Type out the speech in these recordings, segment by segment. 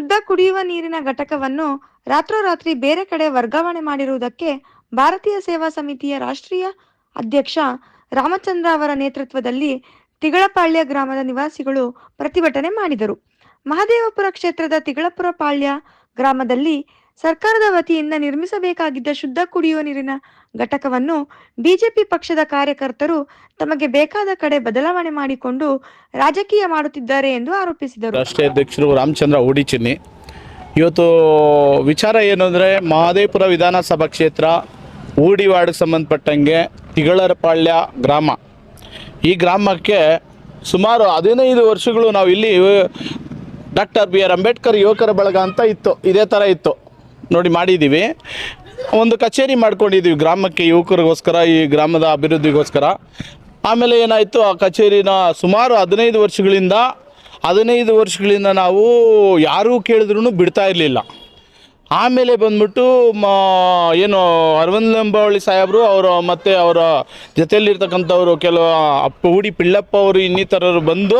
ಶುದ್ಧ ಕುಡಿಯುವ ನೀರಿನ ಘಟಕವನ್ನು ರಾತ್ರೋರಾತ್ರಿ ಬೇರೆ ಕಡೆ ವರ್ಗಾವಣೆ ಮಾಡಿರುವುದಕ್ಕೆ ಭಾರತೀಯ ಸೇವಾ ಸಮಿತಿಯ ರಾಷ್ಟ್ರೀಯ ಅಧ್ಯಕ್ಷ ರಾಮಚಂದ್ರ ಅವರ ನೇತೃತ್ವದಲ್ಲಿ ತಿಗಳಪಾಳ್ಯ ಗ್ರಾಮದ ನಿವಾಸಿಗಳು ಪ್ರತಿಭಟನೆ ಮಾಡಿದರು. ಮಹದೇವಪುರ ಕ್ಷೇತ್ರದ ತಿಗಳಪುರ ಪಾಳ್ಯ ಗ್ರಾಮದಲ್ಲಿ ಸರ್ಕಾರದ ವತಿಯಿಂದ ನಿರ್ಮಿಸಬೇಕಾಗಿದ್ದ ಶುದ್ಧ ಕುಡಿಯುವ ನೀರಿನ ಘಟಕವನ್ನು ಬಿಜೆಪಿ ಪಕ್ಷದ ಕಾರ್ಯಕರ್ತರು ತಮಗೆ ಬೇಕಾದ ಕಡೆ ಬದಲಾವಣೆ ಮಾಡಿಕೊಂಡು ರಾಜಕೀಯ ಮಾಡುತ್ತಿದ್ದಾರೆ ಎಂದು ಆರೋಪಿಸಿದರು. ರಾಷ್ಟ್ರೀಯ ಅಧ್ಯಕ್ಷರು ರಾಮಚಂದ್ರ ಓಡಿಚಿನ್ನಿ. ಇವತ್ತು ವಿಚಾರ ಏನು ಅಂದರೆ, ಮಹದೇವಪುರ ವಿಧಾನಸಭಾ ಕ್ಷೇತ್ರ ಊಡಿ ವಾರ್ಡ್ಗೆ ಸಂಬಂಧಪಟ್ಟಂಗೆ ತಿಗಳರಪಾಳ್ಯ ಗ್ರಾಮ, ಈ ಗ್ರಾಮಕ್ಕೆ ಸುಮಾರು 15 ವರ್ಷಗಳು ನಾವು ಇಲ್ಲಿ ಡಾಕ್ಟರ್ ಬಿ ಆರ್ ಅಂಬೇಡ್ಕರ್ ಯುವಕರ ಬಳಗ ಅಂತ ಇತ್ತು, ಇದೇ ಥರ ಇತ್ತು ನೋಡಿ, ಮಾಡಿದ್ದೀವಿ. ಒಂದು ಕಚೇರಿ ಮಾಡ್ಕೊಂಡಿದ್ದೀವಿ ಗ್ರಾಮಕ್ಕೆ, ಯುವಕರಿಗೋಸ್ಕರ, ಈ ಗ್ರಾಮದ ಅಭಿವೃದ್ಧಿಗೋಸ್ಕರ. ಆಮೇಲೆ ಏನಾಯಿತು, ಆ ಕಚೇರಿನ ಸುಮಾರು 15 ವರ್ಷಗಳಿಂದ ನಾವು ಯಾರೂ ಕೇಳಿದ್ರೂ ಬಿಡ್ತಾ ಇರಲಿಲ್ಲ. ಆಮೇಲೆ ಬಂದ್ಬಿಟ್ಟು ಏನು ಅರವಿಂದ ಲಿಂಬಾವಳಿ ಸಾಹೇಬರು ಅವರು ಮತ್ತು ಅವರ ಜೊತೆಯಲ್ಲಿರ್ತಕ್ಕಂಥವ್ರು ಕೆಲವು ಊಡಿ ಪಿಳ್ಳಪ್ಪ ಅವರು ಇನ್ನಿತರರು ಬಂದು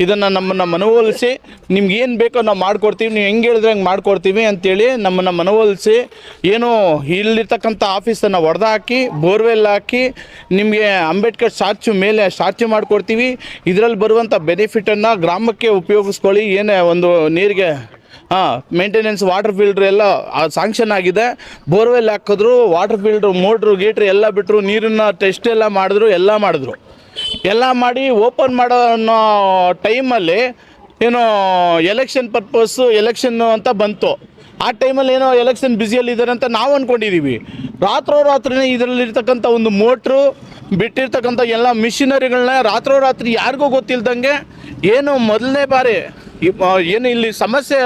ಇದನ್ನು ನಮ್ಮನ್ನು ಮನವೊಲಿಸಿ, ನಿಮ್ಗೇನು ಬೇಕೋ ನಾವು ಮಾಡಿಕೊಡ್ತೀವಿ, ನೀವು ಹೆಂಗೆ ಹೇಳಿದ್ರೆ ಹಂಗೆ ಮಾಡಿಕೊಡ್ತೀವಿ ಅಂತೇಳಿ ನಮ್ಮನ್ನು ಮನವೊಲಿಸಿ, ಏನು ಇಲ್ಲಿರ್ತಕ್ಕಂಥ ಆಫೀಸನ್ನು ಒಡೆದಾಕಿ ಬೋರ್ವೆಲ್ ಹಾಕಿ ನಿಮಗೆ ಅಂಬೇಡ್ಕರ್ ಸ್ಟ್ಯಾಚ್ಯು ಮಾಡಿಕೊಡ್ತೀವಿ, ಇದರಲ್ಲಿ ಬರುವಂಥ ಬೆನಿಫಿಟನ್ನು ಗ್ರಾಮಕ್ಕೆ ಉಪಯೋಗಿಸ್ಕೊಳ್ಳಿ, ಏನೇ ಒಂದು ನೀರಿಗೆ ಮೇಂಟೆನೆನ್ಸ್ ವಾಟರ್ ಫಿಲ್ಟ್ರ್ ಎಲ್ಲ ಸ್ಯಾಂಕ್ಷನ್ ಆಗಿದೆ, ಬೋರ್ವೆಲ್ ಹಾಕಿದ್ರು, ವಾಟರ್ ಫಿಲ್ಟ್ರು ಮೋಟ್ರು ಗೀಟ್ರು ಎಲ್ಲ ಬಿಟ್ಟರು, ನೀರನ್ನು ಟೆಸ್ಟ್ ಎಲ್ಲ ಎಲ್ಲ ಮಾಡಿ ಓಪನ್ ಮಾಡೋ ಅನ್ನೋ ಟೈಮಲ್ಲಿ ಏನೋ ಎಲೆಕ್ಷನ್ ಎಲೆಕ್ಷನ್ನು ಅಂತ ಬಂತು. ಆ ಟೈಮಲ್ಲಿ ಏನೋ ಎಲೆಕ್ಷನ್ ಬ್ಯುಸಿಯಲ್ಲಿದ್ದಾರೆ ಅಂತ ನಾವು ಅಂದ್ಕೊಂಡಿದ್ದೀವಿ. ರಾತ್ರಿನೇ ಇದರಲ್ಲಿರ್ತಕ್ಕಂಥ ಒಂದು ಮೋಟ್ರು ಬಿಟ್ಟಿರ್ತಕ್ಕಂಥ ಎಲ್ಲ ಮಿಷಿನರಿಗಳನ್ನ ರಾತ್ರಿ ಯಾರಿಗೂ ಗೊತ್ತಿಲ್ದಂಗೆ ಏನು ಮೊದಲನೇ ಬಾರಿ ಏನು ಇಲ್ಲಿ ಸಮಸ್ಯೆ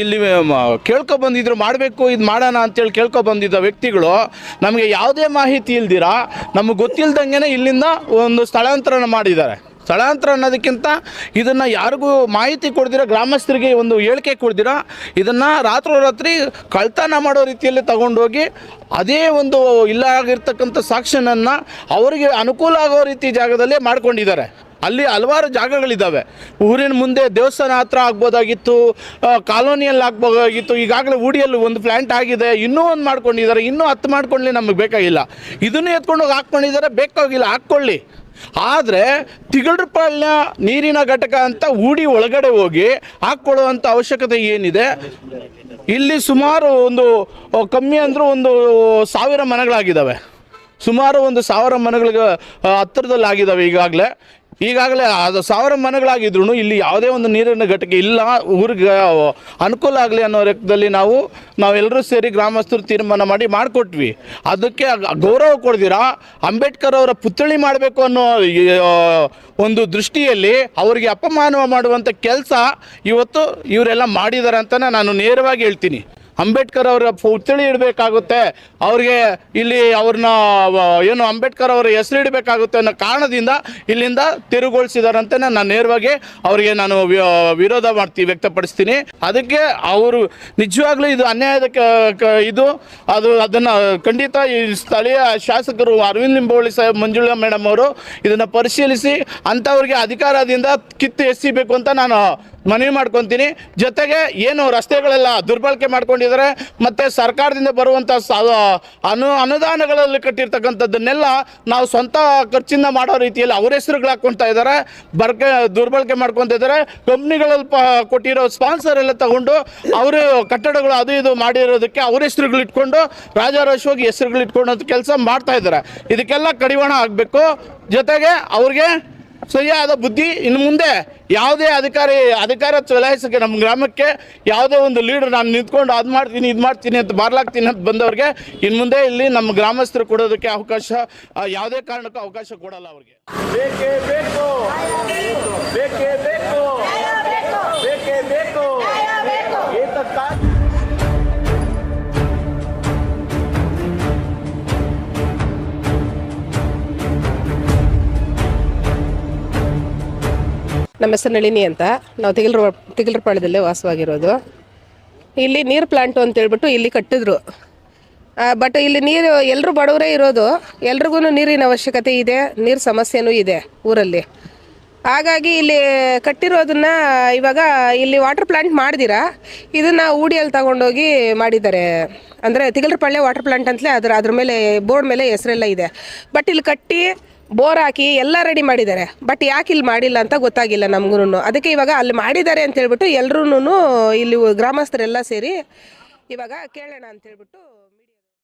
ಇಲ್ಲಿ ಕೇಳ್ಕೊಬಂದಿದ್ರು, ಮಾಡಬೇಕು ಇದು ಮಾಡೋಣ ಅಂತೇಳಿ ಕೇಳ್ಕೊಬಂದಿದ್ದ ವ್ಯಕ್ತಿಗಳು ನಮಗೆ ಯಾವುದೇ ಮಾಹಿತಿ ಇಲ್ದಿರ ನಮಗೆ ಗೊತ್ತಿಲ್ದಂಗೆ ಇಲ್ಲಿಂದ ಒಂದು ಸ್ಥಳಾಂತರನ ಮಾಡಿದ್ದಾರೆ. ಸ್ಥಳಾಂತರ ಅನ್ನೋದಕ್ಕಿಂತ ಇದನ್ನು ಯಾರಿಗೂ ಮಾಹಿತಿ ಕೊಡ್ದಿರ, ಗ್ರಾಮಸ್ಥರಿಗೆ ಒಂದು ಹೇಳಿಕೆ ಕೊಡ್ದಿರ ಇದನ್ನು ರಾತ್ರಿ ಕಳ್ತನ ಮಾಡೋ ರೀತಿಯಲ್ಲಿ ತಗೊಂಡೋಗಿ ಅದೇ ಒಂದು ಇಲ್ಲ ಆಗಿರ್ತಕ್ಕಂಥ ಸಾಕ್ಷನನ್ನು ಅವರಿಗೆ ಅನುಕೂಲ ಆಗೋ ರೀತಿ ಜಾಗದಲ್ಲೇ ಮಾಡ್ಕೊಂಡಿದ್ದಾರೆ. ಅಲ್ಲಿ ಹಲವಾರು ಜಾಗಗಳಿದ್ದಾವೆ. ಊರಿನ ಮುಂದೆ ದೇವಸ್ಥಾನ ಹತ್ರ ಆಗ್ಬೋದಾಗಿತ್ತು, ಕಾಲೋನಿಯಲ್ಲಿ ಆಗ್ಬೋದಾಗಿತ್ತು. ಈಗಾಗಲೇ ಊಡಿಯಲ್ಲಿ ಒಂದು ಪ್ಲ್ಯಾಂಟ್ ಆಗಿದೆ, ಇನ್ನೂ ಒಂದು ಮಾಡ್ಕೊಂಡಿದ್ದಾರೆ, ಇನ್ನೂ 10 ಮಾಡ್ಕೊಳ್ಳಿ, ನಮಗೆ ಬೇಕಾಗಿಲ್ಲ. ಇದನ್ನು ಎತ್ಕೊಂಡೋಗಿ ಹಾಕ್ಕೊಂಡಿದ್ದಾರೆ, ಬೇಕಾಗಿಲ್ಲ ಹಾಕ್ಕೊಳ್ಳಿ. ಆದರೆ ತಿಗಳರಪಾಳ್ಯ ನೀರಿನ ಘಟಕ ಅಂತ ಊಡಿ ಒಳಗಡೆ ಹೋಗಿ ಹಾಕ್ಕೊಳ್ಳುವಂಥ ಅವಶ್ಯಕತೆ ಏನಿದೆ? ಇಲ್ಲಿ ಸುಮಾರು ಒಂದು ಕಮ್ಮಿ ಅಂದರೂ ಒಂದು 1000 ಮನೆಗಳಾಗಿದ್ದಾವೆ. ಸುಮಾರು ಒಂದು 1000 ಮನೆಗಳಿಗೆ ಹತ್ತಿರದಲ್ಲಿ ಆಗಿದ್ದಾವೆ. ಈಗಾಗಲೇ ಅದು 1000 ಮನೆಗಳಾಗಿದ್ರು ಇಲ್ಲಿ ಯಾವುದೇ ಒಂದು ನೀರಿನ ಘಟಕ ಇಲ್ಲ. ಊರಿಗೆ ಅನುಕೂಲ ಆಗಲಿ ಅನ್ನೋ ಲೆಕ್ಕದಲ್ಲಿ ನಾವೆಲ್ಲರೂ ಸೇರಿ ಗ್ರಾಮಸ್ಥರು ತೀರ್ಮಾನ ಮಾಡಿಕೊಟ್ವಿ. ಅದಕ್ಕೆ ಗೌರವ ಕೊಡ್ದಿರಾ ಅಂಬೇಡ್ಕರ್ ಅವರ ಪುತ್ಥಳಿ ಮಾಡಬೇಕು ಅನ್ನೋ ಒಂದು ದೃಷ್ಟಿಯಲ್ಲಿ ಅವರಿಗೆ ಅಪಮಾನ ಮಾಡುವಂಥ ಕೆಲಸ ಇವತ್ತು ಇವರೆಲ್ಲ ಮಾಡಿದ್ದಾರೆ ಅಂತಲೇ ನಾನು ನೇರವಾಗಿ ಹೇಳ್ತೀನಿ. ಅಂಬೇಡ್ಕರ್ ಅವರ ಪುತ್ಥಳಿ ಇಡಬೇಕಾಗುತ್ತೆ, ಅವ್ರಿಗೆ ಇಲ್ಲಿ ಅವ್ರನ್ನ ಏನು ಅಂಬೇಡ್ಕರ್ ಅವರ ಹೆಸರು ಇಡಬೇಕಾಗುತ್ತೆ ಅನ್ನೋ ಕಾರಣದಿಂದ ಇಲ್ಲಿಂದ ತಿರುಗೊಳಿಸಿದ್ದಾರೆ ಅಂತ ನಾನು ನೇರವಾಗಿ ಅವರಿಗೆ ನಾನು ವಿರೋಧ ವ್ಯಕ್ತಪಡಿಸ್ತೀನಿ. ಅದಕ್ಕೆ ಅವರು ನಿಜವಾಗ್ಲೂ ಇದು ಅನ್ಯಾಯದ ಅದನ್ನು ಖಂಡಿತ ಈ ಸ್ಥಳೀಯ ಶಾಸಕರು ಅರವಿಂದ ಲಿಂಬಾವಳಿ ಸಾಹೇಬ್, ಮಂಜುಳಾ ಮೇಡಮ್ ಅವರು ಇದನ್ನು ಪರಿಶೀಲಿಸಿ ಅಂಥವ್ರಿಗೆ ಅಧಿಕಾರದಿಂದ ಕಿತ್ತು ಎಸಿಬೇಕು ಅಂತ ನಾನು ಮನವಿ ಮಾಡ್ಕೊತೀನಿ. ಜೊತೆಗೆ ಏನು ರಸ್ತೆಗಳೆಲ್ಲ ದುರ್ಬಳಕೆ ಮಾಡ್ಕೊಂಡಿದ್ದಾರೆ ಮತ್ತು ಸರ್ಕಾರದಿಂದ ಬರುವಂಥ ಅನುದಾನಗಳಲ್ಲಿ ಕಟ್ಟಿರ್ತಕ್ಕಂಥದ್ದನ್ನೆಲ್ಲ ನಾವು ಸ್ವಂತ ಖರ್ಚಿಂದ ಮಾಡೋ ರೀತಿಯಲ್ಲಿ ಅವ್ರ ಹೆಸರುಗಳು ಹಾಕ್ಕೊಳ್ತಾ ಇದ್ದಾರೆ, ದುರ್ಬಳಕೆ ಮಾಡ್ಕೊತಾ ಇದ್ದಾರೆ. ಕಂಪ್ನಿಗಳಲ್ಲಿ ಕೊಟ್ಟಿರೋ ಸ್ಪಾನ್ಸರ್ ಎಲ್ಲ ತಗೊಂಡು ಅವರು ಕಟ್ಟಡಗಳು ಅದು ಇದು ಮಾಡಿರೋದಕ್ಕೆ ಅವ್ರ ಹೆಸರುಗಳು ಇಟ್ಕೊಂಡು ರಾಜಾರೋಷವಾಗಿ ಹೆಸರುಗಳು ಇಟ್ಕೊಳ್ಳೋ ಕೆಲಸ ಮಾಡ್ತಾ ಇದ್ದಾರೆ. ಇದಕ್ಕೆಲ್ಲ ಕಡಿವಾಣ ಆಗಬೇಕು. ಜೊತೆಗೆ ಅವ್ರಿಗೆ ಸರಿಯಾದ ಬುದ್ಧಿ, ಇನ್ನು ಮುಂದೆ ಯಾವುದೇ ಅಧಿಕಾರ ಚಲಾಯಿಸೋಕ್ಕೆ ನಮ್ಮ ಗ್ರಾಮಕ್ಕೆ ಯಾವುದೇ ಒಂದು ಲೀಡರ್ ನಾನು ನಿಂತ್ಕೊಂಡು ಅದು ಮಾಡ್ತೀನಿ ಇದು ಮಾಡ್ತೀನಿ ಅಂತ ಬಾರ್ಲಾಗ್ತೀನಿ ಅಂತ ಬಂದವ್ರಿಗೆ ಇನ್ನು ಮುಂದೆ ಇಲ್ಲಿ ನಮ್ಮ ಗ್ರಾಮಸ್ಥರು ಕೊಡೋದಕ್ಕೆ ಅವಕಾಶ ಯಾವುದೇ ಕಾರಣಕ್ಕೂ ಅವಕಾಶ ಕೊಡಲ್ಲ. ಅವ್ರಿಗೆ ಬೇಕೇ ಬೇಕು, ಬೇಕೇ ಬೇಕು, ಬೇಕೇ ಬೇಕು. ನಮ್ಮ ಹೆಸರು ನಳಿನಿ ಅಂತ. ನಾವು ತಿಗಳರಪಾಳ್ಯದಲ್ಲೇ ವಾಸವಾಗಿರೋದು. ಇಲ್ಲಿ ನೀರು ಪ್ಲಾಂಟು ಅಂತೇಳ್ಬಿಟ್ಟು ಇಲ್ಲಿ ಕಟ್ಟಿದ್ರು. ಬಟ್ ಇಲ್ಲಿ ನೀರು ಎಲ್ಲರೂ ಬಡವರೇ ಇರೋದು, ಎಲ್ರಿಗೂ ನೀರಿನ ಅವಶ್ಯಕತೆ ಇದೆ, ನೀರು ಸಮಸ್ಯೆನೂ ಇದೆ ಊರಲ್ಲಿ. ಹಾಗಾಗಿ ಇಲ್ಲಿ ಕಟ್ಟಿರೋದನ್ನ ಇವಾಗ ಇಲ್ಲಿ ವಾಟರ್ ಪ್ಲಾಂಟ್ ಮಾಡ್ದಿರಾ ಇದನ್ನು ಊಡಿಯಲ್ಲಿ ತಗೊಂಡೋಗಿ ಮಾಡಿದ್ದಾರೆ. ಅಂದರೆ ತಿಗಲ್ರಪಳ್ಳಿ ವಾಟರ್ ಪ್ಲಾಂಟ್ ಅಂತಲೇ ಅದ್ರ ಮೇಲೆ ಬೋರ್ಡ್ ಮೇಲೆ ಹೆಸರೆಲ್ಲ ಇದೆ. ಬಟ್ ಇಲ್ಲಿ ಕಟ್ಟಿ ಬೋರ್ ಹಾಕಿ ಎಲ್ಲ ರೆಡಿ ಮಾಡಿದ್ದಾರೆ. ಬಟ್ ಯಾಕೆ ಇಲ್ಲಿ ಮಾಡಿಲ್ಲ ಅಂತ ಗೊತ್ತಾಗಿಲ್ಲ ನಮಗೂ. ಅದಕ್ಕೆ ಇವಾಗ ಅಲ್ಲಿ ಮಾಡಿದ್ದಾರೆ ಅಂತ ಹೇಳ್ಬಿಟ್ಟು ಎಲ್ಲರೂ ಇಲ್ಲಿ ಗ್ರಾಮಸ್ಥರೆಲ್ಲ ಸೇರಿ ಇವಾಗ ಕೇಳೋಣ ಅಂತ ಹೇಳ್ಬಿಟ್ಟು